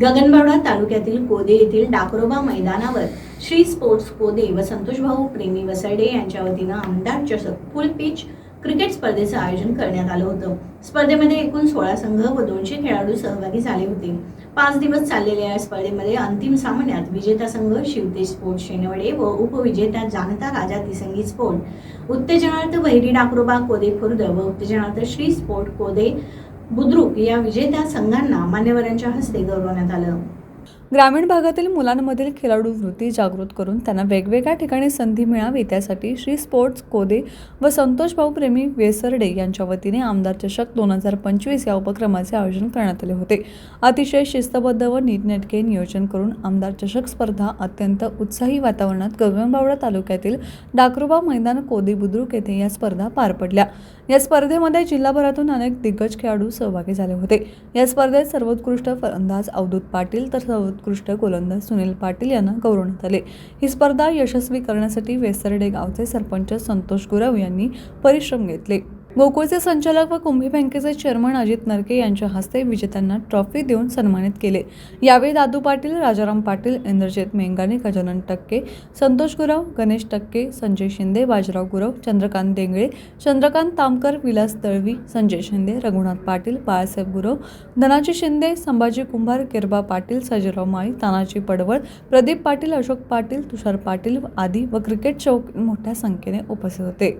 गगनबावडा तालुक्यातील कोदे येथील डाकरोबा मैदानावर श्री स्पोर्ट्स कोदे व संतोषभाऊ प्रेमी वसरडे यांच्या वतीनं आमदार चषक फुल पिच क्रिकेट स्पर्धेचं आयोजन करण्यात आलं होतं। स्पर्धेमध्ये एकूण 16 संघ व 200 खेळाडू सहभागी झाले होते। 5 दिवस चाललेल्या या स्पर्धेमध्ये अंतिम सामन्यात विजेता संघ शिवतेज स्पोर्ट्स शेनवडे व उपविजेता जानता राजा तिसंगी स्पोर्ट, उत्तेजनार्थ वैरी डाकरोबा कोदे खुर्द व उत्तेजनार्थ श्री स्पोर्ट कोदे बुद्रुक या विजेत्या संघांना मान्यवरांच्या हस्ते गौरवण्यात आलं। ग्रामीण भागातील मुलांमधील खेळाडू वृत्ती जागृत करून त्यांना वेगवेगळ्या ठिकाणी संधी मिळावी त्यासाठी श्री स्पोर्ट्स कोदे व संतोषभाऊ प्रेमी वेसरडे यांच्या वतीने आमदार चषक 2025 या उपक्रमाचे आयोजन करण्यात आले होते। अतिशय शिस्तबद्ध व नीटनेटके नियोजन करून आमदार चषक स्पर्धा अत्यंत उत्साही वातावरणात गगनबावडा तालुक्यातील डाकरोबा मैदान कोदे बुद्रुक येथे या स्पर्धा पार पडल्या। या स्पर्धेमध्ये जिल्हाभरातून अनेक दिग्गज खेळाडू सहभागी झाले होते। या स्पर्धेत सर्वोत्कृष्ट फलंदाज अवधूत पाटील तर सर्वोत्कृष्ट गोलंदाज सुनील पाटील यांना गौरवण्यात आले। ही स्पर्धा यशस्वी करण्यासाठी वेसरडे गावचे सरपंच संतोष गुरव यांनी परिश्रम घेतले। गोकुळचे संचालक व कुंभी बँकेचे चेअरमन अजित नरके यांच्या हस्ते विजेत्यांना ट्रॉफी देऊन सन्मानित केले। यावेळी दादू पाटील, राजाराम पाटील, इंद्रजित मेंगाने, गजानन टक्के, संतोष गुरव, गणेश टक्के, संजय शिंदे, बाजीराव गुरव, चंद्रकांत देंगळे, चंद्रकांत तामकर, विलास दळवी, संजय शिंदे, रघुनाथ पाटील, बाळासाहेब गुरव, धनाजी शिंदे, संभाजी कुंभार, किरबा पाटील, सजीराव माळी, तानाजी पडवळ, प्रदीप पाटील, अशोक पाटील, तुषार पाटील आदी व क्रिकेट चौक मोठ्या संख्येने उपस्थित होते।